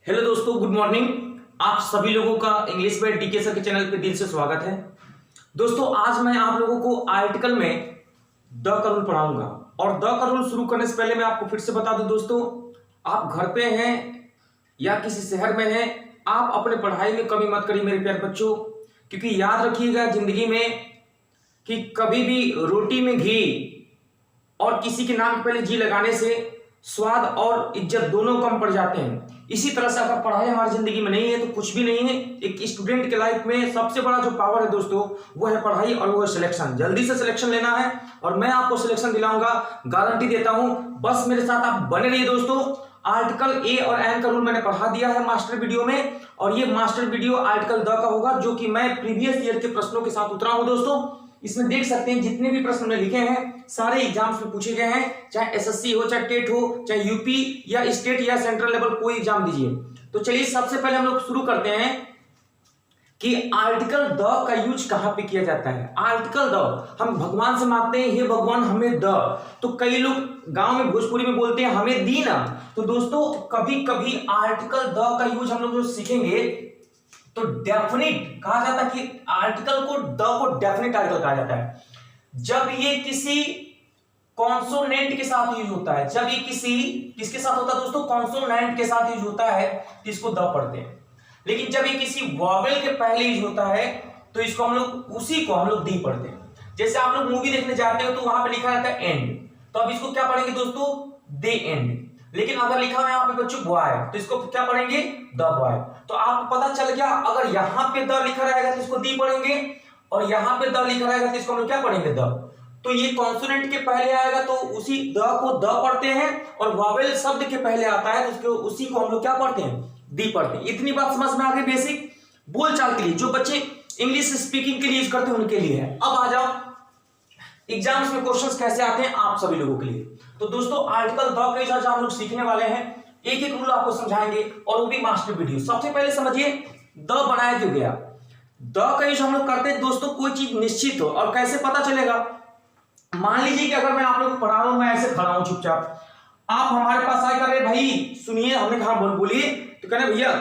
Hello दोस्तों, good morning. आप सभी लोगों का इंग्लिश में डीके सर के चैनल पे दिल से स्वागत है। दोस्तों, आज मैं आप लोगों को आर्टिकल में द का रूल पढ़ाऊंगा और द का रूल शुरू करने से पहले मैं आपको फिर से बता दूं दोस्तों, आप घर पे हैं या किसी शहर में हैं, आप अपने पढ़ाई में कमी मत करिए मेरे प्यारे बच्चों, क्योंकि याद रखिएगा जिंदगी में कि कभी भी रोटी में घी और किसी के नाम के पहले जी लगाने से स्वाद और इज्जत दोनों कम पड़ जाते हैं। इसी तरह से अगर पढ़ाई हमारी जिंदगी में नहीं है तो कुछ भी नहीं है। एक स्टूडेंट के लाइफ में सबसे बड़ा जो पावर है दोस्तों, वो है पढ़ाई और वो है सिलेक्शन। जल्दी से सिलेक्शन लेना है और मैं आपको सिलेक्शन दिलाऊंगा, गारंटी देता हूं। बस मेरे साथ आप बने रहिए दोस्तों। आर्टिकल ए और एन का रूल मैंने पढ़ा दिया है मास्टर वीडियो में, और ये मास्टर वीडियो आर्टिकल द का होगा, जो कि मैं प्रीवियस ईयर के प्रश्नों के साथ उतरा हूं दोस्तों। इसमें देख सकते हैं जितने भी प्रश्न मैंने लिखे हैं सारे एग्जाम्स में पूछे गए हैं, चाहे एसएससी हो, चाहे टेट हो, चाहे यूपी या स्टेट या सेंट्रल लेवल कोई एग्जाम दीजिए। तो चलिए सबसे पहले हम लोग शुरू करते हैं कि आर्टिकल द का यूज कहां पे किया जाता है। आर्टिकल द हम भगवान से मांगते हैं, हे भगवान हमें द। तो कई लोग गांव में भोजपुरी में बोलते हैं हमें दी ना। तो दोस्तों कभी कभी आर्टिकल द का यूज हम लोग जो सीखेंगे तो डेफिनिट कहा जाता है कि आर्टिकल को द को डेफिनिट आर्टिकल कहा जाता है जब ये किसी कॉन्सोनेंट के साथ यूज होता है। जब ये किसके साथ होता है दोस्तों, कॉन्सोनेंट के साथ यूज होता है तो इसको द पढ़ते हैं। लेकिन जब ये किसी वॉवेल के पहले यूज होता है तो इसको हम लोग उसी को हम लोग दी पढ़ते हैं। जैसे आप लोग मूवी देखने जाते हो तो वहां पे लिखा रहता है एंड, तो अब इसको क्या पढ़ेंगे दोस्तों, दे एंड। लेकिन अगर लिखा हुआ है यहाँ पे बच्चों बॉय, तो इसको क्या पढ़ेंगे, द बॉय। तो आपको पता चल गया, अगर यहाँ पे द लिखा रहेगा तो इसको दी पढ़ेंगे, और यहाँ पे द लिखा रहेगा तो इसको हम लोग क्या पढ़ेंगे, द। तो ये कॉन्सोनेंट के पहले आएगा तो उसी द को द पढ़ते हैं, और वॉवेल शब्द के पहले आता है तो उसको उसी को हम लोग क्या पढ़ते हैं, दी पढ़ते हैं। इतनी बात समझ में आ गई, बेसिक बोलचाल के लिए, जो बच्चे इंग्लिश स्पीकिंग के लिए यूज करते हैं उनके लिए है। अब आ जाओ एग्जाम्स में क्वेश्चंस कैसे आते हैं आप सभी लोगों के लिए। तो दोस्तों आर्टिकल द के जो हम लोग सीखने वाले हैं, एक एक रूल आपको समझाएंगे और वो भी मास्टर वीडियो। सबसे पहले समझिए द बनाया क्यों गया। द का यूज हम लोग करते हैं दोस्तों कोई चीज निश्चित हो, और कैसे पता चलेगा। मान लीजिए कि अगर मैं आप लोगों को पढ़ा रहा हूं, मैं ऐसे खड़ा हूं चुपचाप, आप हमारे पास आए कर रहे भाई सुनिए, हमने कहा बोलिए, तो कहने भैया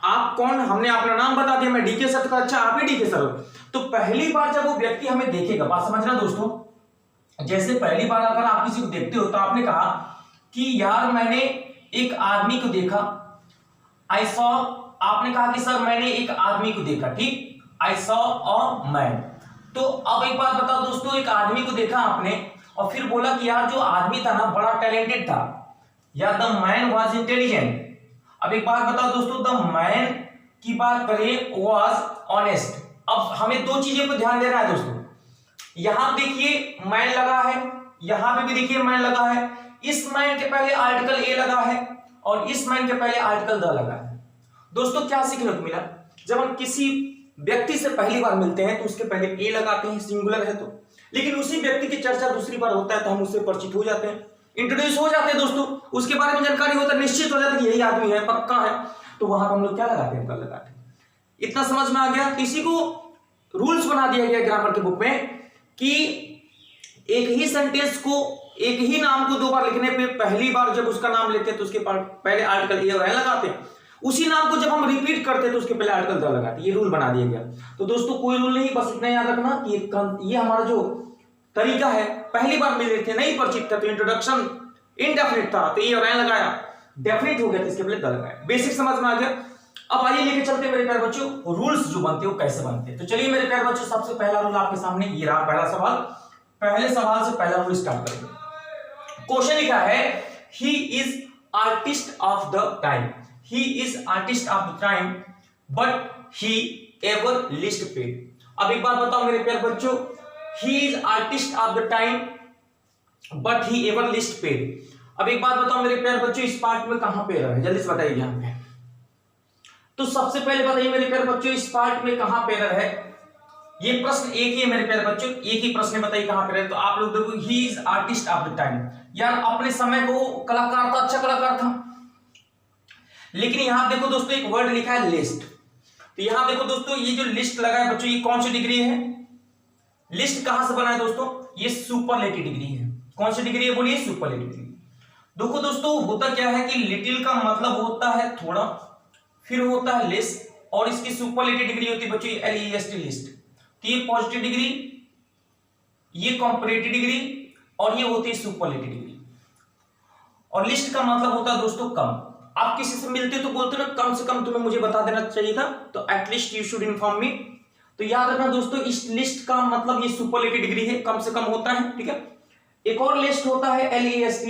आप कौन, हमने अपना नाम बता दिया, मैं डीके सर। तो अच्छा आप ही डीके सर हो। तो पहली बार जब वो व्यक्ति हमें देखेगा, बात समझना दोस्तों, जैसे पहली बार अगर आप किसी को देखते हो तो आपने कहा कि यार मैंने एक आदमी को देखा, आई सॉ, आपने कहा कि सर मैंने एक आदमी को देखा, ठीक, आई सॉ अ मैन। तो अब एक बात बताओ दोस्तों, एक आदमी को देखा आपने और फिर बोला कि यार जो आदमी था ना बड़ा टैलेंटेड था, या द मैन वाज इंटेलिजेंट। अब एक बात बताओ दोस्तों, द मैन की बात करें वाज ऑनेस्ट। अब हमें दो चीजों पर ध्यान देना है दोस्तों, यहां देखिए मैन लगा है, यहां पे भी देखिए मैन लगा है, इस मैन के पहले आर्टिकल ए लगा है और इस मैन के पहले आर्टिकल द लगा है। दोस्तों क्या सीखने को मिला, जब हम किसी व्यक्ति से पहली बार मिलते हैं तो उसके पहले ए लगाते हैं, सिंगुलर है तो, लेकिन उसी व्यक्ति की चर्चा दूसरी बार होता है तो हम उससे परिचित हो जाते हैं, इंट्रोड्यूस हो जाते हैं दोस्तों, उसके बारे में जानकारी होता है, निश्चित हो जाता है कि यही आदमी है, पक्का है, तो वहां पर हम लोग क्या लगाते हैं, कल लगाते हैं। इतना समझ में आ गया। इसी को रूल्स बना दिया गया ग्रामर के बुक में कि एक ही सेंटेंस को, एक ही नाम को दो बार लिखने पे पहली बार जब उसका नाम लेते हैं तो उसके पहले आर्टिकल ए और एन लगाते हैं, उसी नाम को जब हम रिपीट करते हैं तो उसके पहले आर्टिकल द लगाते हैं। ये रूल बना दिया गया। तो दोस्तों कोई रूल नहीं, बस इतना याद रखना कि ये हमारा जो तरीका है, पहली बार मिल रहे थे, नहीं परिचित था, तो इंट्रोडक्शन इनडेफिनिट था तो ए और एन लगाया, डेफिनिट हो गया तो इसके पहले द लगाया। बेसिक समझ में आ गया। अब आइए लेके चलते हैं मेरे प्यारे बच्चों, रूल्स जो बनते हैं वो कैसे बनते हैं। तो चलिए मेरे प्यारे बच्चों, सबसे पहला रूल आपके सामने ये रहा, पहला सवाल। पहले सवाल से पहला रूल स्टार्ट करेंगे। क्वेश्चन लिखा है, he is artist of the time, he is artist of the time but he ever list paid. अब एक बात बताओ मेरे प्यारे बच्चों, he is artist of the time but he ever list paid. अब एक बात बताओ मेरे प्यारे बच्चों, इस पार्ट में कहां पे एरर है, जल्दी से बताइए यहां पे। तो सबसे पहले बताइए मेरे प्यारे बच्चों, इस पार्ट में कहां पे एरर है। ये प्रश्न एक ही है मेरे प्यारे बच्चों, एक ही प्रश्न बताइए कहां पे एरर। तो आप लोग देखो, he is artist of the time, यार अपने समय को कलाकार था, अच्छा कलाकार था, लेकिन यहां देखो दोस्तों एक वर्ड लिखा है लिस्ट। तो यहां देखो दोस्तों, ये जो लिस्ट लगा है बच्चों, ये कौन सी डिग्री है, लिस्ट कहां से बना है दोस्तों, ये सुपरलेटिव डिग्री है। कौन सी डिग्री है बोलिए, सुपरलेटिव डिग्री। देखो दोस्तों, होता क्या है कि लिटिल का मतलब होता है थोड़ा, फिर होता है लेस, और इसकी सुपरलेटिव डिग्री होती है बच्चों LEST लिस्ट। तो ये पॉजिटिव डिग्री, ये कंपैरेटिव डिग्री, और ये होती है सुपरलेटिव डिग्री। और लिस्ट का मतलब होता है दोस्तों कम। आप किसी से मिलते तो बोलते ना कम से कम तुम्हें मुझे बता देना चाहिए था, तो at least you should inform me. तो याद रखना दोस्तों, इस लिस्ट का मतलब ये सुपरलेटिव डिग्री है, कम से कम होता है, ठीक है। एक और लिस्ट होता है LEST,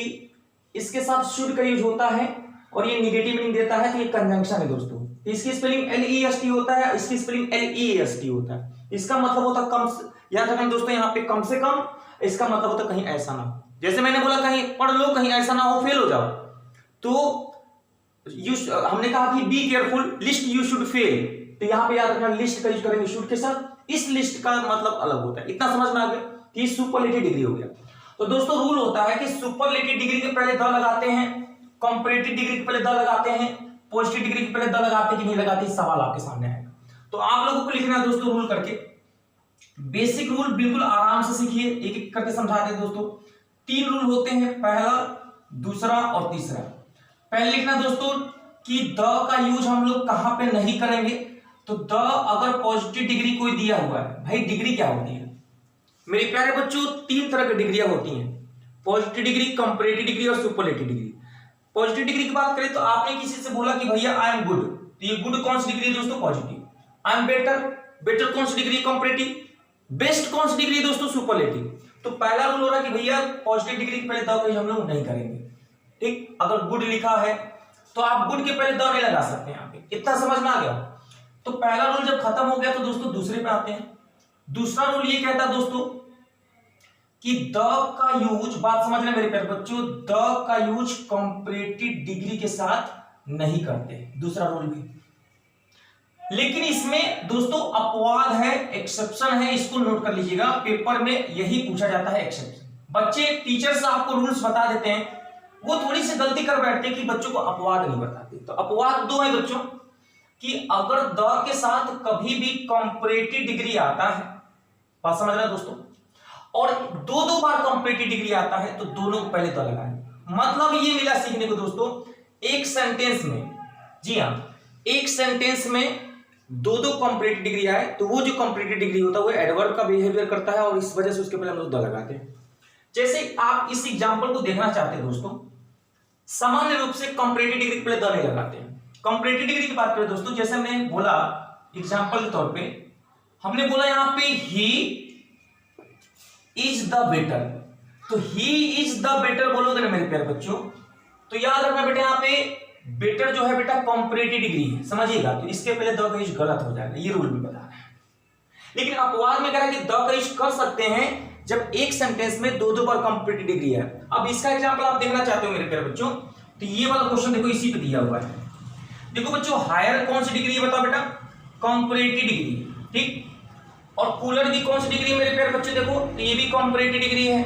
इसके साथ शुड का यूज होता है और ये निगेटिव मीनिंग देता है, तो ये कंजंक्शन है दोस्तों। इसकी स्पेलिंग LEST होता है, इसकी स्पेलिंग LEAST होता है। इसका मतलब होता है कम से, याद रखना दोस्तों, यहाँ पे कम से कम, इसका मतलब होता है कहीं ऐसा ना हो, जैसे मैंने बोला कहीं पढ़ लो, कहीं ऐसा ना हो फेल हो जाओ। तो हमने कहा कि be careful, list you should fail, तो यहाँ पे याद रखना लिस्ट का यूज करेंगे शुड के साथ। इस लिस्ट का मतलब अलग होता है। इतना समझ में आ गया कि सुपरलेटिव डिग्री हो गया। तो दोस्तों रूल होता है कि सुपरलेटिव डिग्री के पहले द लगाते हैं, कंपैरेटिव डिग्री के पहले द लगाते हैं, पॉजिटिव डिग्री के पहले द लगाते कि नहीं लगाते, सवाल आपके सामने आएगा। तो आप लोगों को लिखना है दोस्तों रूल करके। बेसिक रूल बिल्कुल आराम से सीखिए, एक एक करके समझाते हैं दोस्तों। 3 रूल होते हैं, पहला, दूसरा और तीसरा। पहले लिखना दोस्तों कि द का यूज हम लोग कहां पे नहीं करेंगे। तो द अगर पॉजिटिव डिग्री कोई दिया हुआ है, भाई डिग्री क्या होती है मेरे प्यारे बच्चों, 3 तरह की डिग्रियां होती हैं, पॉजिटिव डिग्री, कंपैरेटिव डिग्री और सुपरलेटिव डिग्री। पॉजिटिव डिग्री की बात करें तो आपने किसी से बोला कि भैया आई एम गुड, तो ये गुड कौन सी डिग्री है दोस्तों, positive. I am better, better कौन सी डिग्री, कंपैरेटिव। बेस्ट कौन सी डिग्री है दोस्तों, सुपरलेटिव। तो पहला रूल हो रहा है कि भैया पॉजिटिव डिग्री के पहले द का हम लोग नहीं करेंगे, ठीक। अगर गुड लिखा है तो आप गुड के पहले द नहीं लगा सकते यहाँ पे। इतना समझ में आ गया। तो पहला रूल जब खत्म हो गया तो दोस्तों दूसरे पे आते हैं। दूसरा रूल ये कहता है दोस्तों कि द का यूज, बात समझना मेरे प्यारे बच्चों, द का यूज कंपैरेटिव डिग्री के साथ नहीं करते, दूसरा रूल भी। लेकिन इसमें दोस्तों अपवाद है, एक्सेप्शन है, इसको नोट कर लीजिएगा, पेपर में यही पूछा जाता है एक्सेप्शन। बच्चे टीचर्स आपको रूल्स बता देते हैं, वो थोड़ी सी गलती कर बैठते हैं कि बच्चों को अपवाद नहीं बताते। तो अपवाद 2 है बच्चों, कि अगर द के साथ कभी भी कंपैरेटिव डिग्री आता है, बात समझ रहे हैं दोस्तों, और 2 बार कंपैरेटिव डिग्री आता है तो दोनों को पहले द लगाएं। मतलब ये मिला सीखने को दोस्तों, एक सेंटेंस में, जी हां, एक सेंटेंस में 2 कंपैरेटिव डिग्री आए तो वो जो कंपैरेटिव डिग्री होता है वो एडवर्ब का बिहेवियर करता है और इस वजह से उसके पहले हम लोग द लगाते हैं। जैसे आप इस एग्जांपल को देखना चाहते हैं दोस्तों, सामान्य रूप से कंपैरेटिव डिग्री के पहले द नहीं लगाते हैं। कंपैरेटिव डिग्री की बात करें दोस्तों, जैसे हमने बोला एग्जांपल के तौर पे, हमने बोला यहां पे ही इज द बेटर, तो ही इज द बेटर बोलोगे ना मेरे प्यारे बच्चों, तो याद रखना बेटा यहाँ पे बेटर जो है बेटा कंपैरेटिव डिग्री है, समझिएगा। तो इसके पहले द का यूज गलत हो जाएगा, ये रूल भी बता रहा है। लेकिन अपवाद में कह रहा है कि द का यूज कर सकते हैं जब एक सेंटेंस में 2 बार कंपैरेटिव डिग्री है। अब इसका एग्जांपल आप देखना चाहते हो मेरे प्यारे बच्चों, तो ये वाला क्वेश्चन देखो, इसी पे दिया हुआ है। देखो बच्चों, हायर कौन सी डिग्री है बताओ बेटा, कंपैरेटिव डिग्री, ठीक। और कूलर भी कौन सी डिग्री है मेरे प्यारे बच्चों, देखो तो ये भी कंपैरेटिव डिग्री है।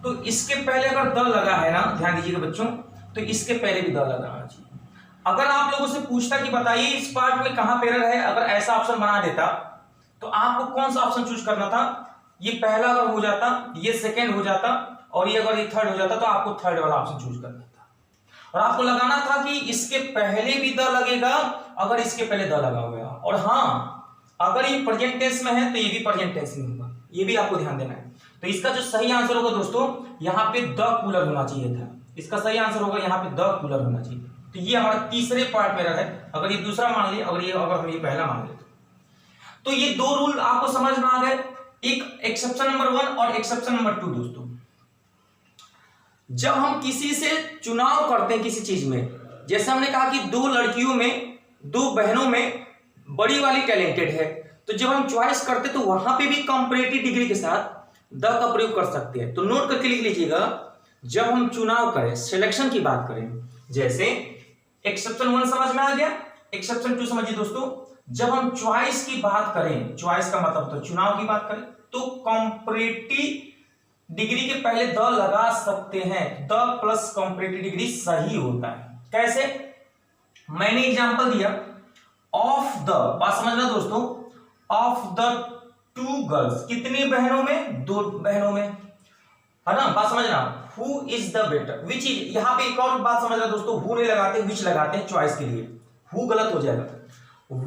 तो इसके पहले अगर द लगा है ना, ध्यान दीजिएगा बच्चों, तो इसके पहले भी द लगाना चाहिए। अगर आप लोगों से पूछता कि बताइए इस पार्ट में कहां पे एरर है, अगर ऐसा ऑप्शन बना देता तो आपको कौन सा ऑप्शन चूज करना था, ये पहला अगर हो जाता, ये सेकंड हो जाता, और ये अगर ये थर्ड हो जाता, तो आपको थर्ड वाला ऑप्शन चूज करना था। और आपको लगाना था कि इसके पहले भी द लगेगा अगर इसके पहले द लगा हुआ है, और हाँ अगर ये प्रेजेंट टेंस में है तो ये भी प्रेजेंट टेंस में होगा, ये भी आपको ध्यान देना है। तो इसका जो सही आंसर होगा दोस्तों, यहाँ पे द कूलर होना चाहिए था, इसका सही आंसर होगा यहाँ पे द कूलर होना चाहिए। तो ये हमारा तीसरे पार्ट में है, अगर ये दूसरा मान लिया, अगर हम ये पहला मान लेते तो ये 2 रूल आपको समझ में आ गए, एक एक्सेप्शन नंबर 1 और एक्सेप्शन नंबर 2 दोस्तों। जब हम किसी से चुनाव करते हैं किसी चीज में, जैसे हमने कहा कि 2 लड़कियों में, 2 बहनों में बड़ी वाली टैलेंटेड है, तो जब हम चॉइस करते तो वहां पे भी कंपैरेटिव डिग्री के साथ द का प्रयोग कर सकते हैं। तो नोट करके लिख लीजिएगा, जब हम चुनाव करें, सिलेक्शन की बात करें, जैसे एक्सेप्शन 1 समझ में आ गया, एक्सेप्शन 2 समझिए दोस्तों। जब हम चॉइस की बात करें, चॉइस का मतलब तो चुनाव की बात करें, तो कंपैरेटिव डिग्री के पहले द लगा सकते हैं, द प्लस कंपैरेटिव डिग्री सही होता है। कैसे, मैंने एग्जांपल दिया, ऑफ द, बात समझना दोस्तों, ऑफ द 2 गर्ल्स, कितनी बहनों में, 2 बहनों में, है ना, बात समझना। Who is the better, which is, यहां पे एक और बात समझना दोस्तों, हु नहीं लगाते, विच लगाते हैं चॉइस के लिए, हु गलत हो जाएगा,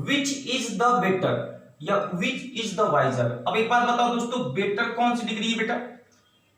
विच इज द बेटर या विच इज द वाइजर। अब एक बात बताओ दोस्तों, बेटर कौन सी डिग्री है बेटा,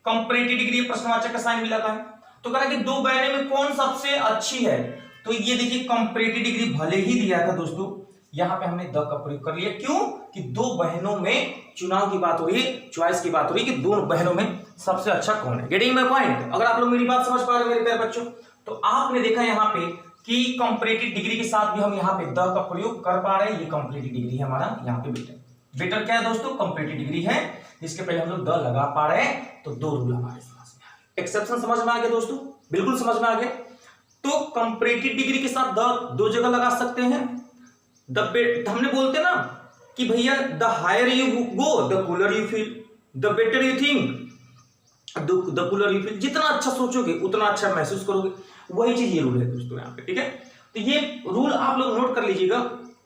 कंपैरेटिव डिग्री, प्रश्नवाचक का साइन भी लगा है, तो कह रहा है कि दो बहनों में कौन सबसे अच्छी है, तो ये देखिए कंपैरेटिव डिग्री भले ही दिया था दोस्तों, यहां पे हमने द का प्रयोग कर लिया, क्यों कि दो बहनों में चुनाव की बात हो रही है, चॉइस की बात हो रही है कि दोनों बहनों में सबसे अच्छा कौन है। Getting my point? अगर आप लोग मेरी बात समझ पा रहे हो मेरे प्यारे बच्चों, तो आपने देखा यहाँ पे कि कंपैरेटिव डिग्री के साथ भी हम यहाँ पे द का प्रयोग कर पा रहे हैं, ये कंपैरेटिव डिग्री है हमारा यहाँ पे बेटर। बेटर क्या है दोस्तों? कंपैरेटिव डिग्री है, जिसके पहले हम लोग द लगा पा रहे हैं, तो दो रूल हमारे समझ में आ गए। एक्सेप्शन समझ में आ गया दोस्तों, बिल्कुल समझ में आ गया। तो कंपैरेटिव डिग्री के साथ द दो जगह लगा सकते हैं। हमने बोलते ना कि भैया the higher you go the cooler you feel, the better you think the cooler you feel, जितना अच्छा सोचोगे उतना अच्छा महसूस करोगे, वही चीज ये रूल है दोस्तों यहाँ पे, ठीक है। तो ये रूल आप लोग नोट कर लीजिएगा।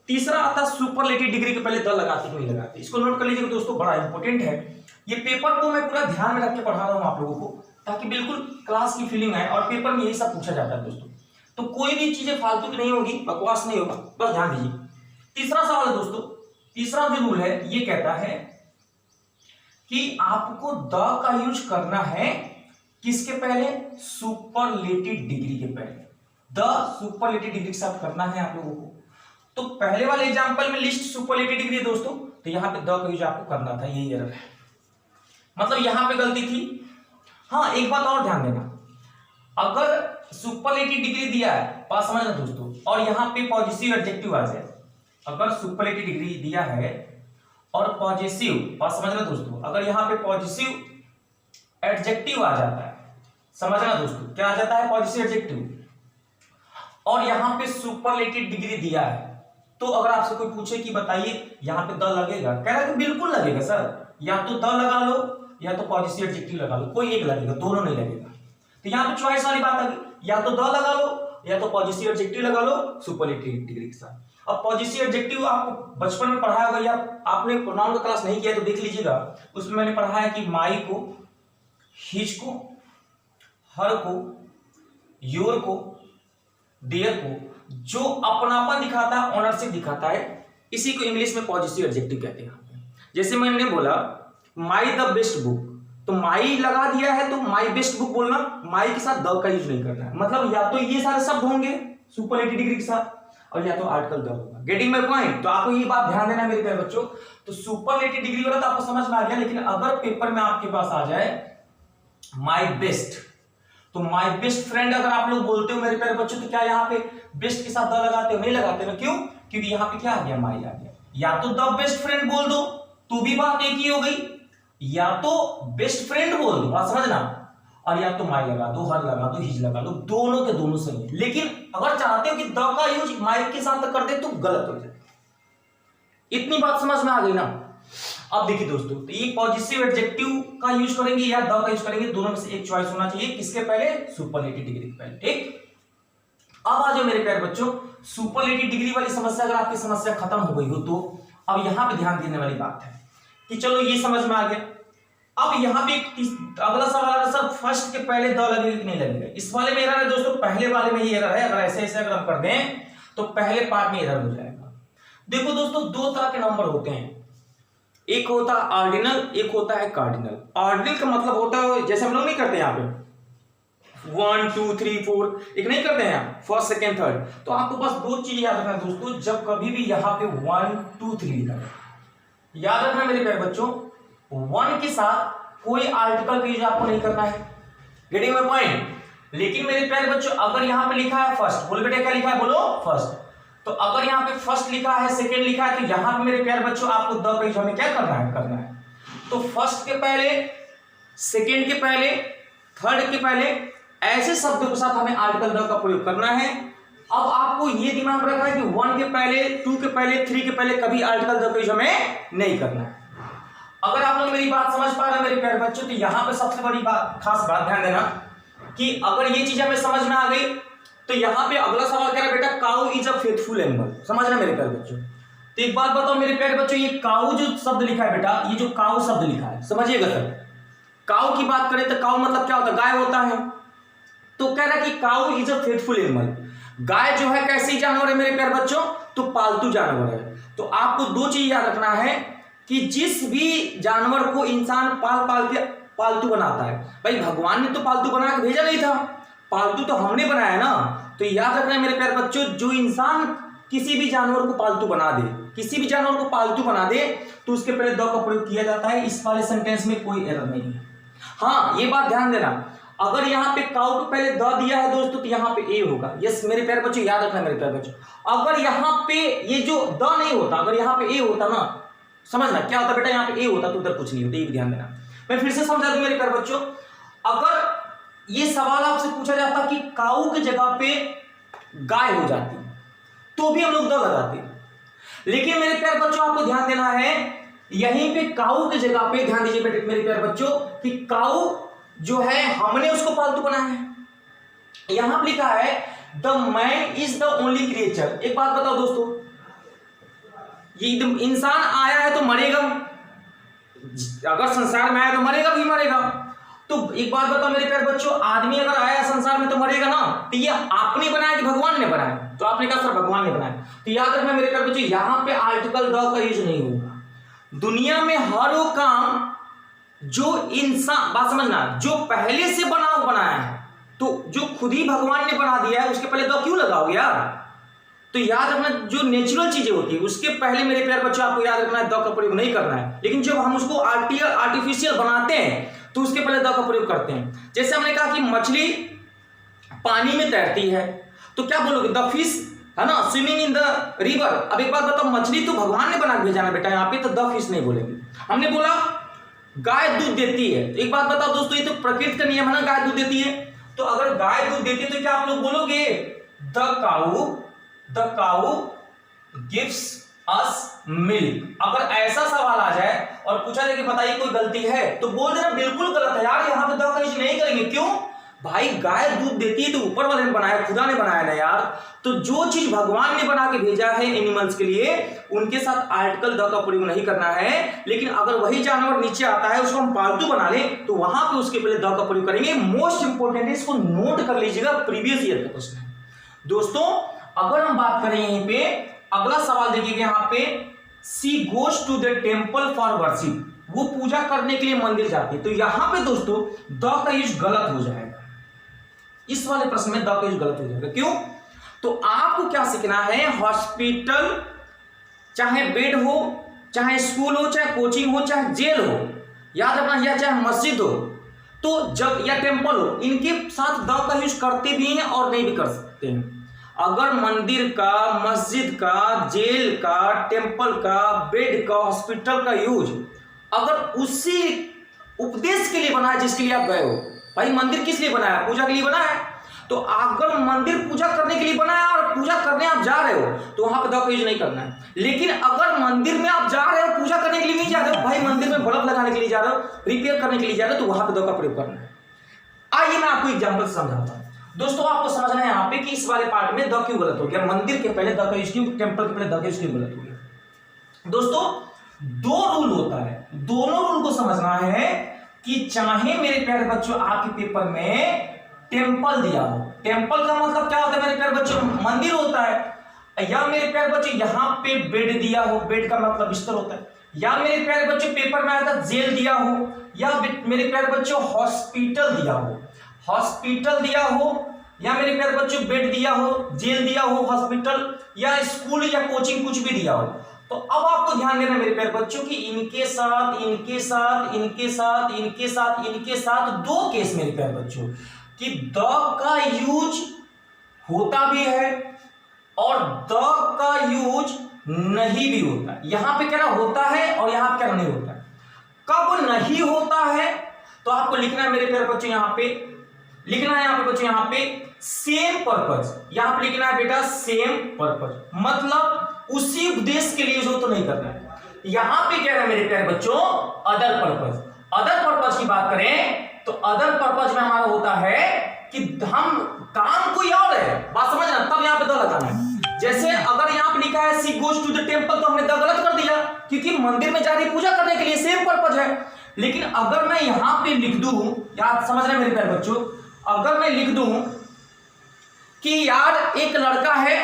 तीसरा आता है सुपरलेटिव डिग्री के पहले द लगाते कि नहीं लगाते, इसको नोट कर लीजिएगा दोस्तों, बड़ा इंपॉर्टेंट है। ये पेपर को मैं पूरा ध्यान में रख के पढ़ा रहा हूँ आप लोगों को, ताकि बिल्कुल क्लास की फीलिंग आए, और पेपर में यही सब पूछा जाता है दोस्तों, तो कोई भी चीजें फालतू की नहीं होगी, बकवास नहीं होगा, बस ध्यान दीजिए। तीसरा सवाल है दोस्तों, तीसरा जो रूल है ये कहता है कि आपको द का यूज करना है किसके पहले? सुपरलेटिव डिग्री के पहले। द सुपरलेटिव डिग्री के साथ करना है आप लोगों को। तो पहले वाले एग्जांपल में लिस्ट सुपरलेटिव डिग्री है दोस्तों, तो यहां पे द का यूज आपको करना था, यही एरर है, मतलब यहां पे गलती थी। हाँ, एक बात और ध्यान देना, अगर सुपरलेटिव डिग्री दिया है, बात समझना दोस्तों, और यहां पे पॉजिटिव एडजेक्टिव आ जाए, अगर सुपरलेटिव डिग्री दिया है और पॉजिटिव, बात समझना दोस्तों, अगर यहां पे पॉजिटिव एडजेक्टिव आ जाता है, समझना दोस्तों, क्या आ जाता है? पॉजिटिव एडजेक्टिव, और यहां पे सुपरलेटिव डिग्री दिया है, तो अगर आपसे कोई पूछे कि बताइए यहां पे द लगेगा, कह रहा है कि बिल्कुल लगेगा सर, या तो द लगा लो या तो पॉजिटिव एडजेक्टिव लगा लो, कोई एक लगेगा, दोनों नहीं लगेगा। तो यहां पे चॉइस वाली बात आ गई, या तो द लगा लो या तो पॉजिटिव एडजेक्टिव लगा लो सुपरलेटिव डिग्री के साथ। अब पॉजिटिव एडजेक्टिव आपको बचपन में पढ़ाया होगा, या आपने प्रोनाउन का क्लास नहीं किया तो देख लीजिएगा, उसमें मैंने पढ़ाया कि माई को, हिज को, हर को, योर को, देयर को, जो अपनापन दिखाता है, ऑनरशिप दिखाता है, इसी को इंग्लिश में पॉजिटिव एडजेक्टिव कहते हैं। जैसे मैंने बोला माई द बेस्ट बुक, तो माई लगा दिया है तो माई बेस्ट बुक बोलना, माई के साथ द का यूज नहीं करना है, मतलब या तो ये सारे शब्द होंगे सुपरलेटिव डिग्री के साथ, और या तो आर्टिकल द होगा। Getting my point? तो आपको ये बात ध्यान देना मेरे प्यारे बच्चों। तो सुपरलेटिव डिग्री वाला तो आपको समझ में आ गया, लेकिन अगर पेपर में आपके पास आ जाए माई बेस्ट, तो माई बेस्ट फ्रेंड अगर आप लोग बोलते हो मेरे प्यारे बच्चों, तो क्या यहाँ पे बेस्ट के साथ द लगाते हो? नहीं लगाते ना, क्यों? क्योंकि यहाँ पे क्या आ गया? माई आ गया। या तो द बेस्ट फ्रेंड बोल दो तो भी बात एक ही हो गई, या तो बेस्ट फ्रेंड बोल दो, बात समझना, और या तो माई लगा दो, हर लगा दो, हिज लगा दो, दोनों के दोनों सही है। लेकिन अगर चाहते हो कि द का यूज माई के साथ कर दे तो गलत हो जाए। इतनी बात समझ में आ गई ना? अब देखिए दोस्तों, तो ये पॉजिटिव एडजेक्टिव का यूज करेंगे या द का यूज करेंगे, दोनों में से एक चॉइस होना चाहिए, किसके पहले? सुपरलेटिव डिग्री के पहले, ठीक। अब आ जाओ मेरे प्यारे बच्चों, सुपरलेटिव डिग्री वाली समस्या अगर आपकी समस्या खत्म हो गई हो, तो अब यहां पे ध्यान देने वाली बात है कि चलो ये समझ में आ गया। अब यहां पे अगला सवाल है सर, फर्स्ट के पहले द लगेगा कि नहीं लगेगा? इस वाले में एरर है दोस्तों, पहले वाले में ये एरर है, अगर ऐसे ऐसे अगर हम कर दें तो पहले पार्ट में एरर हो जाएगा। देखो दोस्तों, दो तरह के नंबर होते हैं, एक होता है ऑर्डिनल, एक होता है कार्डिनल। ऑर्डिनल का मतलब होता है, जैसे हम लोग नहीं करते यहाँ पे 1 2 3 4, एक नहीं करते हैं फर्स्ट सेकेंड थर्ड, तो आपको बस दो चीज याद रखना दोस्तों, जब कभी भी यहाँ पे 1 2 3 लिखा है, याद रखना मेरे प्यारे बच्चों, 1 के साथ कोई आर्टिकल का यूज आपको नहीं करना है। Getting my point? लेकिन मेरे प्यारे बच्चों, अगर यहाँ पे लिखा है फर्स्ट, बोलो बेटा क्या लिखा है? बोलो फर्स्ट। तो अगर यहाँ पे फर्स्ट लिखा है, सेकेंड लिखा है, तो यहाँ पे मेरे प्यारे बच्चों आपको द का यूज हमें क्या करना है? तो फर्स्ट के पहले, सेकेंड के पहले, थर्ड के पहले, ऐसे शब्दों के साथ हमें आर्टिकल द का प्रयोग करना है। अब आपको ये दिमाग रखना है कि 1 के पहले, 2 के पहले, 3 के पहले कभी आर्टिकल द का यूज हमें नहीं करना है। अगर आप लोग मेरी बात समझ पा रहे हैं मेरे प्यारे बच्चों, तो यहां पे सबसे बड़ी बात, खास बात ध्यान देना कि अगर ये चीज हमें समझ में आ गई, तो यहां पे अगला सवाल कह रहा है बेटा cow is a faithful animal, समझना मेरे प्यारे बच्चों। तो एक बात बताओ मेरे प्यारे बच्चों, ये काउ जो शब्द लिखा है बेटा, ये जो काउ शब्द लिखा है, समझिएगा सर, काऊ की बात करें तो काऊ मतलब क्या होता है, गाय होता है। तो कह रहा है कि काऊ इज अ फेथफुल एनिमल। गाय जो है कैसी जानवर है मेरे प्यारे बच्चों, तो पालतू जानवर है। तो आपको दो चीज याद रखना है कि जिस भी जानवर को इंसान पाल पाल के पालतू बनाता है, भाई भगवान ने तो पालतू बना के भेजा नहीं था, पालतू तो हमने बनाया ना। तो याद रखना है मेरे प्यारे बच्चों, जो इंसान किसी भी जानवर को पालतू बना दे, किसी भी जानवर को पालतू बना दे, तो उसके पहले द का प्रयोग किया जाता है। इस वाले सेंटेंस में कोई एरर नहीं है। हाँ, ये बात ध्यान देना, अगर यहाँ पे काऊ को पहले द दिया है दोस्तों, तो यहाँ पे ए होगा। यस मेरे प्यारे बच्चों, याद रखना मेरे प्यारे बच्चों, अगर यहाँ पे ये जो द नहीं होता, अगर यहाँ पे ए होता ना, समझना क्या होता बेटा, यहाँ पे ए होता तो उधर कुछ नहीं होता, ये भी ध्यान देना। मैं फिर से समझा दूं मेरे प्यारे बच्चों, अगर ये सवाल आपसे पूछा जाता कि काऊ की जगह पे गाय हो जाती तो भी हम लोग द लगाते, लेकिन मेरे प्यारे बच्चों आपको ध्यान देना है, यहीं पे काऊ की जगह पे ध्यान दीजिए मेरे प्यारे बच्चों कि काऊ जो है हमने उसको पालतू बनाया है। यहां पर लिखा है the man is the only creature. एक बात बताओ दोस्तों, ये इंसान आया है तो मरेगा, अगर संसार में आया तो मरेगा भी मरेगा। तो एक बात बताओ मेरे प्यारे बच्चों, आदमी अगर आया संसार में तो मरेगा ना। तो ये आपने बनाया कि भगवान ने बनाया? तो आपने कहा सर भगवान ने बनाया। तो याद रखना मेरे प्यारे बच्चों, यहां पे आर्टिकल द का यूज नहीं होगा। दुनिया में हर वो काम जो इंसान, बात समझना, जो पहले से बनाया है, तो जो खुद ही भगवान ने बना दिया है उसके पहले द क्यों लगाओगे यार? तो याद रखना, जो नेचुरल चीजें होती है उसके पहले मेरे प्यारे बच्चों आपको याद रखना है द का प्रयोग नहीं करना है। लेकिन जब हम उसको आर्टिफिशियल बनाते हैं तो उसके पहले द का प्रयोग करते हैं। जैसे हमने कहा कि मछली पानी में तैरती है, तो क्या बोलोगे? द फिश, है ना, स्विमिंग इन द रिवर। अब एक बात बताओ, मछली तो भगवान ने बना के भेजा ना बेटा यहाँ पे, तो द फिश नहीं बोलेंगे। हमने बोला गाय दूध देती है, एक बात बताओ दोस्तों, ये तो प्रकृति का नियम है ना, गाय दूध देती है। तो अगर गाय दूध देती है तो क्या आप लोग बोलोगे the cow gives us milk? अगर ऐसा सवाल आ जाए और पूछा जाए कि बताइए कोई गलती है, तो बोल देना बिल्कुल गलत है यार, यहाँ पे द का यूज नहीं करेंगे। क्यों भाई? गाय दूध देती है तो ऊपर वाले ने बनाया, खुदा ने बनाया ना यार। तो जो चीज भगवान ने बना के भेजा है एनिमल्स के लिए, उनके साथ आर्टिकल द का प्रयोग नहीं करना है। लेकिन अगर वही जानवर नीचे आता है, उसको हम पालतू बना लें, तो वहां पे उसके पहले द का प्रयोग करेंगे। मोस्ट इंपोर्टेंट है, इसको नोट कर लीजिएगा, प्रीवियस ईयर का प्रश्न है दोस्तों। अगर हम बात करें यहीं पे, अगला सवाल देखिएगा यहाँ पे, she goes to the temple for worship, वो पूजा करने के लिए मंदिर जाती है। तो यहां पे दोस्तों द का यूज गलत हो जाएगा, इस वाले प्रश्न में द का यूज गलत हो जाएगा। क्यों? तो आपको क्या सीखना है, हॉस्पिटल चाहे बेड हो, चाहे स्कूल हो, चाहे कोचिंग हो, चाहे जेल हो, याद रखना, या चाहे मस्जिद हो, तो जब या टेम्पल हो, इनके साथ द का यूज करते भी हैं और नहीं भी कर सकते हैं। अगर मंदिर का, मस्जिद का, जेल का, टेम्पल का, बेड का, हॉस्पिटल का यूज अगर उसी उपदेश के लिए बना है जिसके लिए आप गए हो, भाई मंदिर किस लिए बनाया? पूजा के लिए बनाया है। तो अगर मंदिर पूजा करने के लिए बनाया और पूजा करने आप जा रहे हो, तो वहां पर द का यूज नहीं करना है। लेकिन अगर मंदिर में आप जा रहे हो, पूजा करने के लिए नहीं जा रहे हो, भाई मंदिर में बल्ब लगाने के लिए जा रहे हो, रिपेयर करने के लिए जा रहे हो, तो वहां पर द का प्रयोग करना है। आइए मैं आपको एग्जाम्पल से समझाता हूं दोस्तों। आपको समझना है यहाँ पे कि इस वाले पार्ट में द क्यों गलत हो गया, मंदिर के पहले द का यूज क्यों, टेम्पल के पहले द का यूज क्यों गलत हो गया। दोस्तों दो रूल होता है, दोनों रूल को समझना है कि चाहे मेरे प्यारे बच्चों आपके पेपर में टेम्पल दिया हो, टेम्पल का मतलब क्या होता है मेरे प्यारे बच्चों? मंदिर होता है। या मेरे प्यारे बच्चों यहाँ पे बेड दिया हो, बेड का मतलब बिस्तर होता है। या मेरे प्यारे बच्चों पेपर में आया था जेल दिया हो, या मेरे प्यारे बच्चों हॉस्पिटल दिया हो, हॉस्पिटल दिया हो, या मेरे प्यारे बच्चों बेड दिया हो, जेल दिया हो, हॉस्पिटल या स्कूल या कोचिंग कुछ भी दिया हो। तो अब आपको ध्यान देना मेरे प्यारे बच्चों कि इनके साथ, इनके साथ, इनके साथ, इनके साथ, इनके साथ दो केस मेरे प्यारे बच्चों कि द का यूज होता भी है और द का यूज नहीं भी होता। यहां पे क्या होता है और यहां पे क्या नहीं होता है। कब नहीं होता है तो आपको लिखना है मेरे प्यारे बच्चों, यहां पे लिखना है, यहां पे बच्चों यहां पे सेम पर्पज, यहां पे लिखना है बेटा सेम पर्पज, मतलब उसी उद्देश्य के लिए जो तो नहीं करना है। यहां पे क्या है मेरे प्यारे बच्चों अदर पर्पज। अदर पर्पज की बात करें तो अदर पर्पज में हमारा होता है कि हम काम कोई और है, बात समझना, तब यहां पे द लगाना है। जैसे अगर यहां पे लिखा है सी गोज टू द टेम्पल, तो हमने द गलत कर दिया क्योंकि मंदिर में जा रही पूजा करने के लिए, सेम पर्पज है। लेकिन अगर मैं यहां पे लिख दूं, याद समझ रहे मेरे प्यारे बच्चों, अगर मैं लिख दूं कि यार एक लड़का है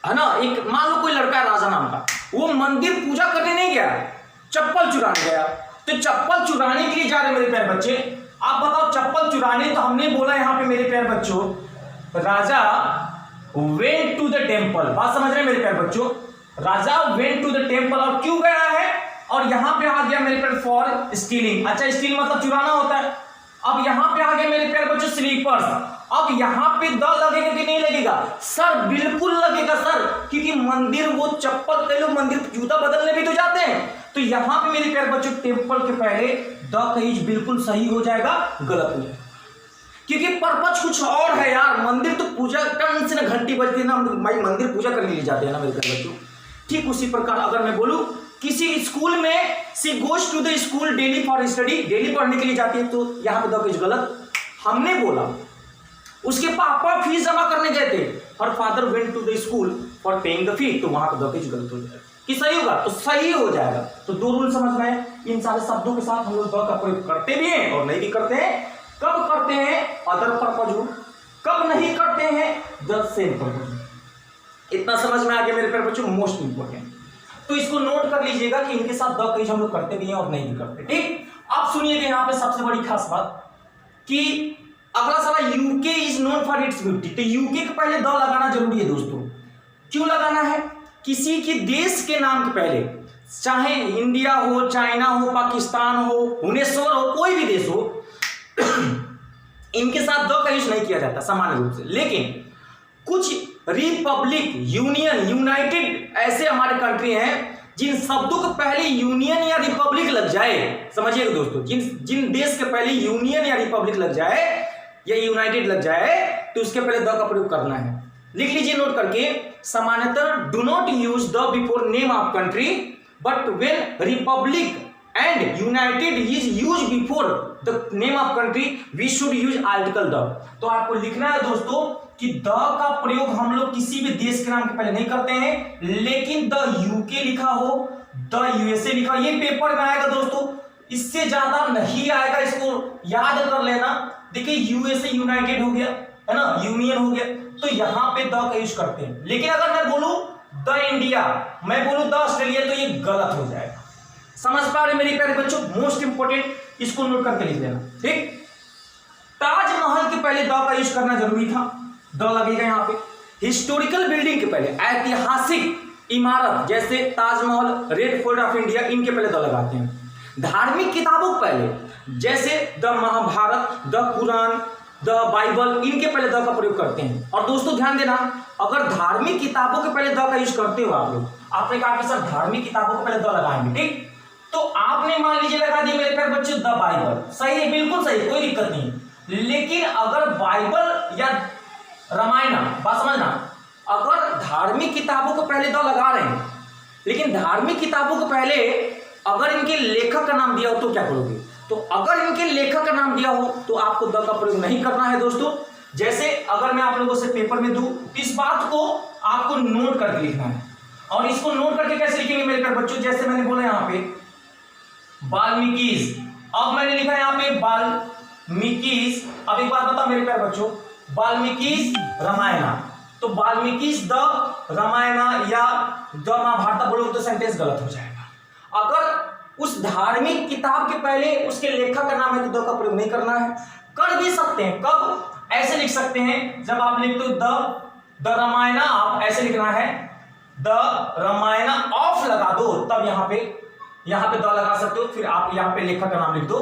ना, एक मान लो कोई लड़का है राजा नाम का, वो मंदिर पूजा करने नहीं गया, चप्पल चुराने गया। तो चप्पल चुराने के लिए जा रहे मेरे प्यारे बच्चे, आप बताओ चप्पल चुराने, तो हमने बोला यहां पे मेरे प्यारे बच्चों राजा वेंट टू द टेम्पल। बात समझ रहे मेरे प्यारे बच्चों, राजा वेंट टू द टेम्पल, और क्यों गया है, और यहां पे आ गया मेरे प्यारे फॉर स्टीलिंग। अच्छा, स्टील मतलब चुराना होता है। अब यहां पे आ गया मेरे प्यारे बच्चों स्लीपर्स। अब यहां पे द लगेगा कि नहीं लगेगा सर? बिल्कुल लगेगा सर, क्योंकि मंदिर वो चप्पल, कई लोग मंदिर जूता बदलने भी तो जाते हैं। तो यहां पे मेरे प्यारे बच्चों टेम्पल के पहले द कहीं बिल्कुल सही हो जाएगा, गलत हो जाएगा, क्योंकि पर्पज कुछ और है यार। मंदिर तो पूजा टन से ना घंटी बजती है ना, भाई मंदिर पूजा करने लिए जाते हैं ना मेरे प्यारे बच्चों। ठीक उसी प्रकार अगर मैं बोलूं किसी स्कूल में she goes to the school daily for study, daily पढ़ने के लिए जाती है, तो यहां पे द कुछ गलत। हमने बोला उसके पापा फीस जमा करने गए थे, और father went to the school for paying the fee, तो वहां पे द कुछ गलत हो जाएगा। कि सही होगा? तो सही हो जाएगा। तो दो रूल समझना है, इन सारे शब्दों के साथ हम लोग द का प्रयोग करते भी हैं और नहीं भी करते हैं। कब करते हैं? अदर पर्पज, कब नहीं करते हैं? The same purpose. इतना समझ में आ गया मेरे प्यारे बच्चों, मोस्ट इंपोर्टेंट। तो इसको नोट कर लीजिएगा कि इनके साथ द कहीं हम लोग करते भी हैं और नहीं भी करते। ठीक, अब सुनिएगा यहाँ पे सबसे बड़ी खास बात कि अगला सवाल, UK is known for its beauty. तो यूके के पहले द लगाना जरूरी है दोस्तों। क्यों लगाना है? किसी के देश के नाम के पहले, चाहे इंडिया हो, चाइना हो, पाकिस्तान हो, भुवनेश्वर हो, कोई भी देश हो, इनके साथ द का यूज नहीं किया जाता सामान्य रूप से। लेकिन कुछ रिपब्लिक, यूनियन, यूनाइटेड ऐसे हमारे कंट्री हैं जिन शब्दों के पहले यूनियन या रिपब्लिक लग जाए, समझिएगा दोस्तों, जिन देश के पहले यूनियन या रिपब्लिक लग जाए या यूनाइटेड लग जाए, तो उसके पहले द का प्रयोग करना है। लिख लीजिए नोट करके, सामान्यतः do not use the before name of country, but when republic and united is use before the name of country we should use article the. तो आपको लिखना है दोस्तों कि द का प्रयोग हम लोग किसी भी देश के नाम के पहले नहीं करते हैं, लेकिन द यूके लिखा हो, द यूएसए लिखा हो, ये पेपर में आएगा दोस्तों, इससे ज्यादा नहीं आएगा, इसको याद कर लेना। देखिए यूएसए यूनाइटेड हो गया है ना, यूनियन हो गया, तो यहां पे द का यूज करते हैं। लेकिन अगर मैं बोलूं द इंडिया, मैं बोलूं द ऑस्ट्रेलिया, तो ये गलत हो जाएगा। समझ पा रहे मेरे प्यारे बच्चों? मोस्ट इंपोर्टेंट, इसको नोट करके लिख लेना। ठीक, ताजमहल के पहले द का यूज करना जरूरी था, द लगेगा यहाँ पे। हिस्टोरिकल बिल्डिंग के पहले, ऐतिहासिक इमारत जैसे Taj Mahal, red fort of India, इनके पहले द लगाते हैं। धार्मिक किताबों के पहले जैसे the Mahabharata, the Quran, the Bible, इनके पहले द का प्रयोग करते हैं। और दोस्तों ध्यान देना, अगर धार्मिक किताबों के पहले द का यूज करते हो आप लोग, आपने कहा कि सर धार्मिक किताबों के पहले द लगाएंगे, ठीक, तो आपने मान लीजिए लगा दिया मेरे प्यारे बच्चों द बाइबल, सही है, बिल्कुल सही, कोई दिक्कत नहीं। लेकिन अगर बाइबल या रामायण, बात समझना, अगर धार्मिक किताबों को पहले द लगा रहे हैं, लेकिन धार्मिक किताबों को पहले अगर इनके लेखक का नाम दिया हो तो क्या करोगे? तो अगर इनके लेखक का नाम दिया हो तो आपको द का प्रयोग नहीं करना है दोस्तों। जैसे अगर मैं आप लोगों से पेपर में दूं, इस बात को आपको नोट करके लिखना है। और इसको नोट करके कैसे लिखेंगे मेरे प्यारे बच्चों? जैसे मैंने बोला यहाँ पे वाल्मीकिस, अब मैंने लिखा यहाँ पे वाल्मीकिस। अब एक बात बताओ मेरे प्यारे बच्चों, वाल्मीकिस रामायण, तो वाल्मीकिस द रामायण या द महाभारत बोलोगे तो सेंटेंस गलत हो जाएगा। अगर उस धार्मिक किताब के पहले उसके लेखक का नाम है तो द का प्रयोग नहीं करना है। कर भी सकते हैं, कब? ऐसे लिख सकते हैं, जब आप लिखते हो द रामायण, आप ऐसे लिखना है द रामायण ऑफ लगा दो, तब यहाँ पे द लगा सकते हो। फिर आप यहाँ पे लेखक का नाम लिख दो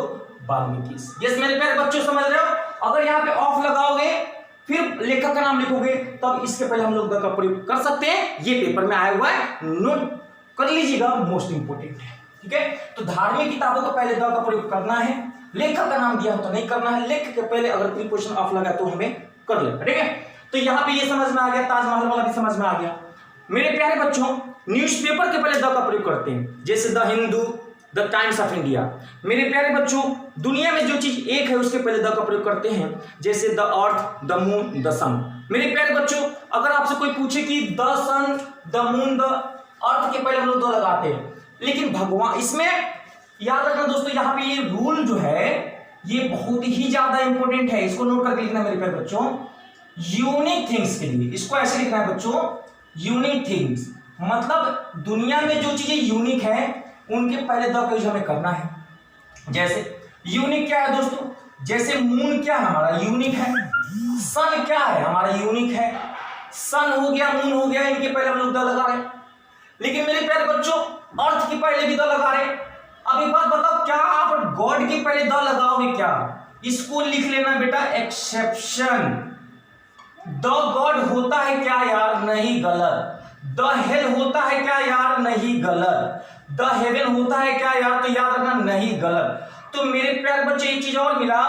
वाल्मीकिस। यस मेरे प्यारे बच्चों, समझ रहे हो? अगर यहाँ पे ऑफ लगाओगे फिर लेखक का नाम लिखोगे, तब इसके पहले हम लोग द का प्रयोग कर सकते हैं। ये पेपर में आया हुआ है, नोट कर लीजिएगा, मोस्ट इंपोर्टेंट है, ठीक है। तो धार्मिक किताबों को पहले द का प्रयोग करना है, लेखक का नाम दिया हो तो नहीं करना है। लेखक के पहले अगर प्रीपोजिशन ऑफ लगा तो हमें कर लेना, ठीक है। तो यहाँ पे ये समझ में आ गया, ताजमहल वाला भी समझ में आ गया। मेरे प्यारे बच्चों, न्यूज़पेपर के पहले द का प्रयोग करते हैं, जैसे the Hindu, the times of India. मेरे प्यारे बच्चों, दुनिया में जो चीज एक है उसके पहले द का प्रयोग करते हैं, जैसे the earth, the moon, the sun. मेरे प्यारे बच्चों, अगर आपसे कोई पूछे कि the sun, the moon, the earth के पहले हम लोग द लगाते हैं, लेकिन भगवान, इसमें याद रखना दोस्तों, यहाँ पे ये रूल जो है ये बहुत ही ज्यादा इंपॉर्टेंट है, इसको नोट करके लिखना मेरे प्यारे बच्चों। यूनिक थिंग्स के लिए इसको ऐसे लिखना है बच्चों, यूनिक थिंग्स, मतलब दुनिया में जो चीजें यूनिक है उनके पहले द का यूज हमें करना है। जैसे यूनिक क्या है दोस्तों, जैसे मून क्या है हमारा, यूनिक है। सन क्या है हमारा, यूनिक है। सन हो गया, मून हो गया, इनके पहले हम लोग द लगा रहे हैं। लेकिन मेरे प्यारे बच्चों अर्थ के पहले भी द लगा रहे हैं। अब एक बात बताओ, क्या आप गॉड के पहले द लगाओगे क्या? इसको लिख लेना बेटा, एक्सेप्शन। द गॉड होता है क्या यार, नहीं गलत। द हेल होता है क्या यार, नहीं गलत। द हेवन होता है क्या यार, तो याद रखना नहीं गलत। तो मेरे प्यारे बच्चे एक चीज और मिला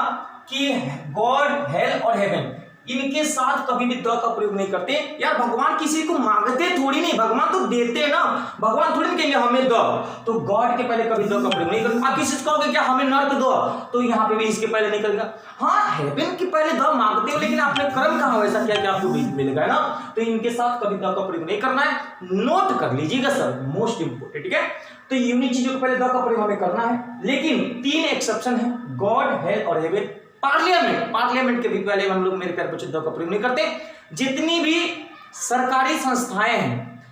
कि गॉड, हेल और हेवन इनके साथ कभी भी द का प्रयोग नहीं करते यार। भगवान किसी को मांगते थोड़ी नहीं, भगवान तो देते ना, भगवान थोड़ी नहीं कहेंगे हमें दो, तो गॉड के पहले कभी द का प्रयोग नहीं करेंगे। आप किसी से कहोगे क्या हमें नर्क दो, तो यहाँ पे भी इसके पहले नहीं करेगा। हाँ हेवन के पहले द मांगते हो, लेकिन आपने कर्म कहा वैसा क्या क्या आपको मिलेगा ना, तो इनके साथ कभी द का प्रयोग नहीं करना है। नोट कर लीजिएगा सर, मोस्ट इंपोर्टेंट, ठीक है। तो यूनिक चीजों के पहले द का प्रयोग हमें करना है, लेकिन 3 एक्सेप्शन है, गॉड, हेल और हेवन। पार्लियामेंट के भी पहले हम लोग मेरे प्यारे बच्चों द का प्रयोग नहीं करते। जितनी भी सरकारी संस्थाएं हैं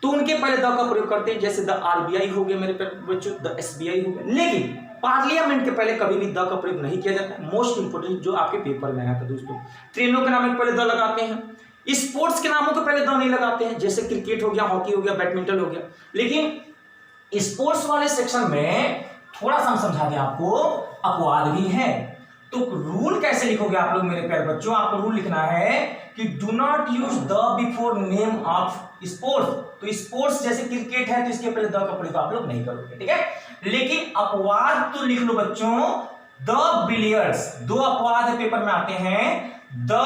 तो उनके पहले द का प्रयोग करते हैं, जैसे द आरबीआई हो गया मेरे प्यारे बच्चों, द एसबीआई हो गया। लेकिन पार्लियामेंट के पहले कभी भी द का प्रयोग नहीं किया जाता है। मोस्ट इंपोर्टेंट जो आपके पेपर में आया था दोस्तों, ट्रेनों के नाम के पहले द लगाते हैं। स्पोर्ट्स के नामों के पहले द नहीं लगाते हैं, जैसे क्रिकेट हो गया, हॉकी हो गया, बैडमिंटन हो गया। लेकिन स्पोर्ट्स वाले सेक्शन में थोड़ा सा हम समझा दें आपको, अपवाद भी है। तो रूल कैसे लिखोगे आप लोग मेरे प्यारे बच्चों, आपको रूल लिखना है कि do not use the before name of sports. तो स्पोर्ट्स जैसे क्रिकेट है तो इसके पहले द का प्रयोग आप लोग नहीं करोगे, ठीक है। लेकिन अपवाद तो लिख लो बच्चों, द बिलियर्ड्स, 2 अपवाद है पेपर में आते हैं। द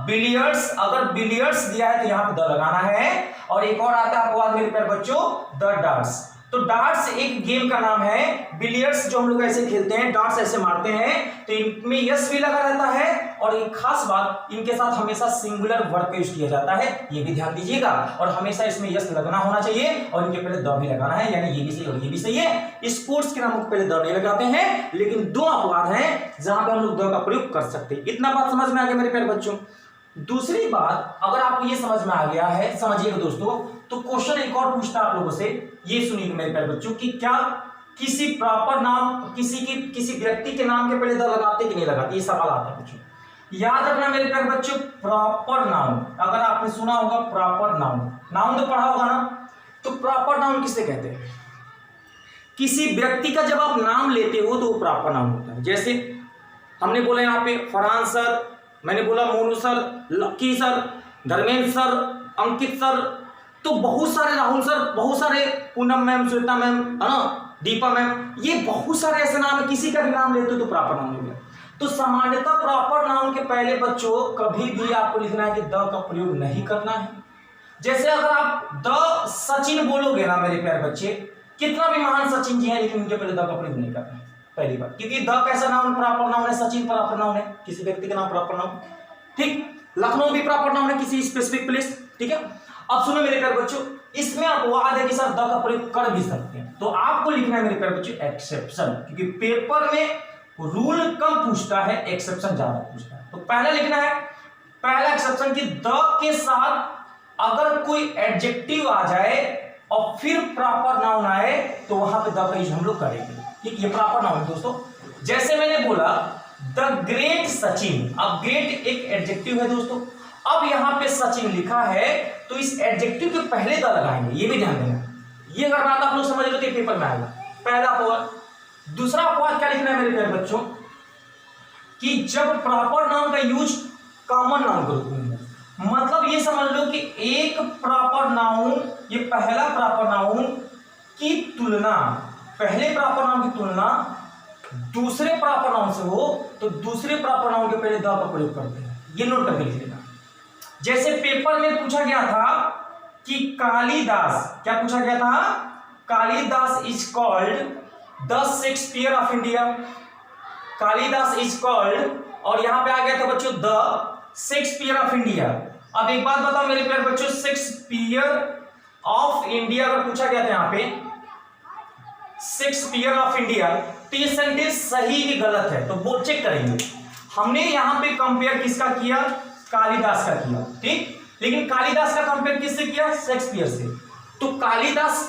बिलियर्ड्स, अगर बिलियर्ड्स दिया है तो यहां पे द लगाना है। और एक और आता है अपवाद मेरे प्यारे बच्चों, द डार्ट्स। तो डार्ट्स एक गेम का नाम है, बिलियर्ड्स जो हम लोग ऐसे खेलते हैं, डार्ट्स ऐसे मारते हैं, तो इनमें यस भी लगा रहता है। और एक खास बात, इनके साथ हमेशा सिंगुलर वर्ब का यूज किया जाता है, ये भी ध्यान दीजिएगा। और हमेशा इसमें यस लगना होना चाहिए और इनके पहले द भी लगाना है, यानी ये भी सही और ये भी सही है। स्पोर्ट्स के नामों के पहले द नहीं लगाते हैं, लेकिन 2 अपवाद हैं जहां पे हम लोग द का प्रयोग कर सकते हैं। इतना बात समझ में आ गया मेरे प्यारे बच्चों। दूसरी बात, अगर आपको ये समझ में आ गया है, समझिएगा दोस्तों, तो क्वेश्चन एक और पूछता है आप लोगों से, ये सुनिए मेरे प्यारे बच्चों, कि क्या किसी प्रॉपर नाम, किसी व्यक्ति के नाम के पहले द लगाते कि नहीं लगाते, ये सवाल आता है बच्चों। याद रखना मेरे प्यारे बच्चों, प्रॉपर नाउन, अगर आपने सुना होगा प्रॉपर नाउन, नाउन तो पढ़ा होगा ना, तो प्रॉपर नाउन किसे कहते हैं? किसी व्यक्ति का जब आप नाम लेते हो तो वो प्रॉपर नाउन होता है। जैसे हमने बोला यहाँ पे फरहान सर, मैंने बोला मोनू सर, लक्की सर, धर्मेंद्र सर, अंकित सर, तो बहुत सारे, राहुल सर, बहुत सारे, पूनम मैम, श्वेता मैम, है ना, दीपा मैम, ये बहुत सारे ऐसे नाम है। किसी का भी नाम लेते हो तो प्रॉपर नाउन हो गया। तो सामान्यतः प्रॉपर नाउन के पहले बच्चों कभी भी आपको लिखना है कि द का प्रयोग नहीं करना है। जैसे अगर आप द सचिन बोलोगे ना मेरे प्यारे बच्चे, कितना भी महान सचिन जी हैं, लेकिन उनके पहले द का प्रयोग नहीं करना है, पहली बात, क्योंकि द कैसा नाउन, प्रॉपर नाउन है। सचिन प्रॉपर नाउन है, किसी व्यक्ति का नाम प्रॉपर नाउन, ठीक। लखनऊ भी प्रॉपर नाउन है, किसी स्पेसिफिक प्लेस, ठीक है। अब सुनो मेरे प्यारे बच्चों, इसमें अपवाद है कि सर द का प्रयोग कर भी सकते हैं, तो आपको लिखना है मेरे प्यारे बच्चों एक्सेप्शन, क्योंकि पेपर में रूल कम पूछता है, एक्सेप्शन ज्यादा पूछता है। तो पहला लिखना है, पहला एक्सेप्शन कि द के साथ अगर कोई एडजेक्टिव आ जाए और फिर प्रॉपर नाउन आए तो वहां पे द का यूज हम लोग करेंगे, ठीक। ये प्रॉपर नाउन है दोस्तों। जैसे मैंने बोला द ग्रेट सचिन, अब ग्रेट एक एडजेक्टिव है दोस्तों। अब यहां पे सचिन लिखा है तो इस एडजेक्टिव के पहले द लगाएंगे, ये भी ध्यान देना। ये अगर बात आप लोग समझ लो तो पेपर में आएगा, पहला अपवाद। दूसरा अपवाद क्या लिखना है मेरे प्यारे बच्चों, कि जब प्रॉपर नाउन का यूज कॉमन नाउन करो, मतलब ये समझ लो कि एक प्रॉपर नाउन, ये पहला प्रॉपर नाउन की तुलना, पहले प्रॉपर नाउन की तुलना दूसरे प्रॉपर नाउन से हो तो दूसरे प्रॉपर नाउन के पहले द का प्रयोग करते हैं, ये नोट करके लिख लेना। जैसे पेपर में पूछा गया था कि कालिदास, क्या पूछा गया था, Kalidas is called the Shakespeare of India, Kalidas is called, और यहां पे आ गया था बच्चों द शेक्सपियर ऑफ इंडिया। अब एक बात बताओ मेरे प्यारे बच्चों, शेक्सपियर ऑफ इंडिया अगर पूछा गया था यहां पे, शेक्सपियर ऑफ इंडिया, तो ये सेंटेंस सही कि गलत है तो वो चेक करेंगे। हमने यहाँ पे कंपेयर किसका किया, कालिदास का किया, ठीक। लेकिन कालिदास का कंपेयर किससे किया, शेक्सपियर से। तो कालिदास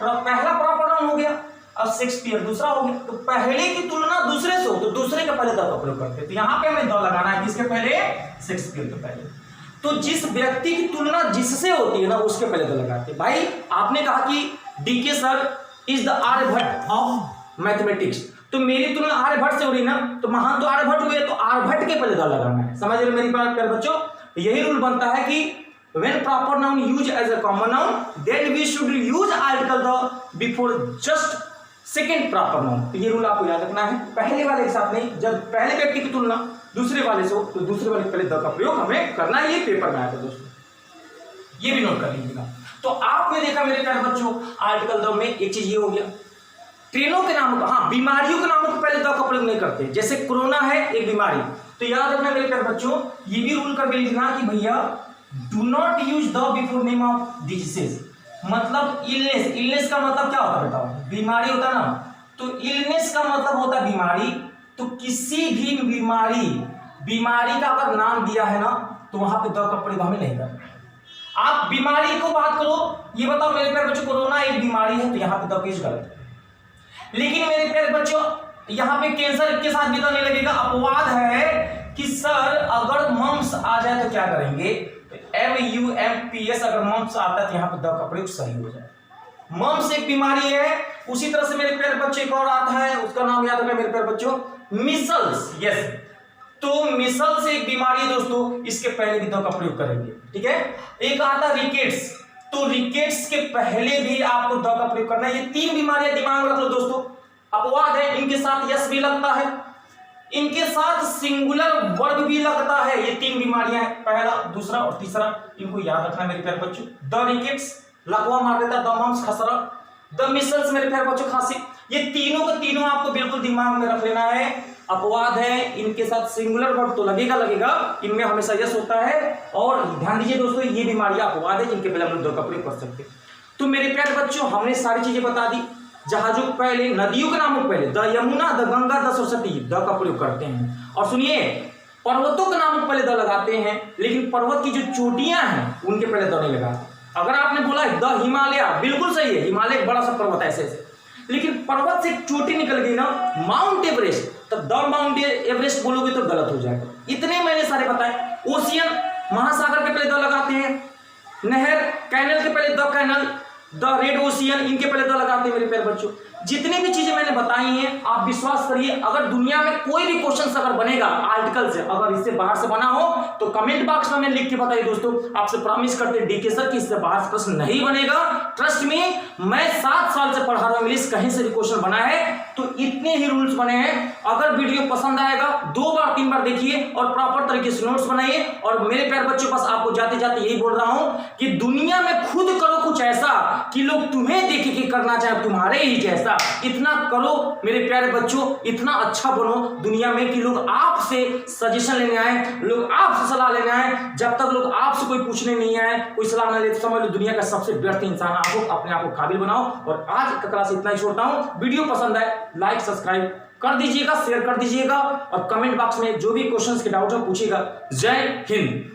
पहला प्रॉपर नाउन हो गया, अब शेक्सपियर दूसरा हो गया। तो पहले की तुलना दूसरे से हो तो दूसरे के पहले द का प्रयोग करते हैं। तो यहाँ पे हमें द लगाना है, किसके पहले, शेक्सपियर के पहले। तो जिस व्यक्ति की तुलना जिससे होती है ना उसके पहले द लगाते हैं। भाई आपने कहा कि DK sir is the Aryabhata of mathematics, तो मेरी तुलना आर्यभट्ट से हो रही ना, तो महान तो आर्यभट्ट हुए, तो आर्यभट्ट के पहले द लगाना है। समझ रहे मेरी बात प्यारे बच्चों। यही रूल बनता है कि when proper noun used as a common noun, then we should use article the before just second proper noun। तो ये रूल आपको याद रखना है, पहले वाले के साथ नहीं। जब पहले व्यक्ति की तुलना दूसरे वाले से हो तो दूसरे वाले पहले द का प्रयोग हमें करना है। ये पेपर में आया था दोस्तों, ये भी नोट कर लीजिएगा। तो आपने देखा मेरे प्यारे बच्चों आर्टिकल द में एक चीज ये हो गया, ट्रेनों के नामों, हाँ बीमारियों के नामों को पहले द का प्रयोग नहीं करते। जैसे कोरोना है एक बीमारी, तो याद रखना मेरे प्यारे बच्चों, ये भी रूल करके लिखना कि भैया do not use the before name of diseases. मतलब इलनेस, इलनेस का मतलब क्या होता है बताओ, बीमारी होता है ना, तो इलनेस का मतलब होता है बीमारी। तो किसी भी बीमारी का अगर नाम दिया है ना तो वहां पे द का प्रयोग हमें नहीं करना। आप बीमारी को बात करो, ये बताओ मेरे प्यारे बच्चों कोरोना एक बीमारी है, तो यहाँ पे द पेश गलत है। लेकिन मेरे प्यारे बच्चों यहाँ पे कैंसर के साथ भी द नहीं लगेगा। अपवाद है कि सर अगर मम्स आ जाए तो क्या करेंगे, MUMPS अगर मम्स आता है तो यहाँ पे द का प्रयोग सही हो जाए। मम्स एक बीमारी है। उसी तरह से मेरे प्यारे बच्चे एक और आता है, उसका नाम याद रखना मेरे प्यारे बच्चों, मिसल्स। यस, तो मिसल्स एक बीमारी है दोस्तों, इसके पहले भी द का प्रयोग करेंगे, ठीक है। एक आता है रिकेट्स, तो रिकेट्स के पहले भी आपको द का प्रयोग करना है। ये तीन बीमारियां दिमाग में रख लो दोस्तों, अपवाद है, इनके साथ यस भी लगता है, इनके साथ सिंगुलर वर्ब भी लगता है। ये तीन बीमारियां हैं, पहला दूसरा और तीसरा, इनको याद रखना मेरे प्यारे बच्चों। द रिकेट्स लकवा मार देता है, द मम्स खसरा, द मिसल्स मेरे प्यारे बच्चों खांसी। ये तीनों के तीनों आपको बिल्कुल दिमाग में रख लेना है। अपवाद है, इनके साथ सिंगुलर वर्ब तो लगेगा, इनमें हमेशा यस होता है। और ध्यान दीजिए दोस्तों, ये बीमारियां अपवाद है जिनके पहले हम लोग द का प्रयोग कर सकते हैं। तो मेरे प्यारे बच्चों हमने सारी चीजें बता दी। जहाजों को पहले, नदियों के नामों पहले the Yamuna, the Ganga, the Saraswati the का प्रयोग करते हैं। और सुनिए, पर्वतों के नामों पहले द लगाते हैं, लेकिन पर्वत की जो चोटियां हैं उनके पहले द नहीं लगाते। अगर आपने बोला द हिमालय, बिल्कुल सही है, हिमालय एक बड़ा सा पर्वत है ऐसे, लेकिन पर्वत से एक चोटी निकल गई ना, माउंट एवरेस्ट, तब द माउंट एवरेस्ट बोलोगे तो गलत हो जाएगा। इतने मैंने सारे बताए। ओशियन, महासागर के पहले द लगाते हैं, नहर, कैनल के पहले the canal, the red ocean, इनके पहले द लगाते हैं मेरे प्यारे बच्चों। जितनी भी चीजें मैंने बताई हैं आप विश्वास करिए, अगर दुनिया में कोई भी क्वेश्चन अगर बनेगा आर्टिकल से, अगर इससे बाहर से बना हो तो कमेंट बॉक्स में मैं लिख के बताइए दोस्तों। आपसे प्रॉमिस करते हैं डीके सर कि इससे बाहर से प्रश्न नहीं बनेगा। ट्रस्ट मी, मैं 7 साल से पढ़ा रहा हूं इंग्लिश, कहीं से भी क्वेश्चन बना है तो इतने ही रूल्स बने हैं। अगर वीडियो पसंद आएगा 2 बार 3 बार देखिए और प्रॉपर तरीके से नोट्स बनाइए। और मेरे प्यारे बच्चों बस आपको जाते जाते यही बोल रहा हूं कि दुनिया में खुद करो कुछ ऐसा कि लोग तुम्हें देख के करना चाहे तुम्हारे ही जैसा। इतना करो मेरे प्यारे बच्चों, इतना अच्छा बनो दुनिया में कि लोग आपसे सजेशन लेने आए, लोग आपसे सलाह लेने आए। जब तक लोग आपसे कोई पूछने नहीं आए, कोई सलाह न ले, तो समझ लो दुनिया का सबसे व्यर्थ इंसान आपको, अपने आप को काबिल बनाओ। और आज का क्लास इतना ही छोड़ता हूं। वीडियो पसंद आए लाइक सब्सक्राइब कर दीजिएगा, शेयर कर दीजिएगा और कमेंट बॉक्स में जो भी क्वेश्चंस के डाउट हो पूछिएगा। जय हिंद।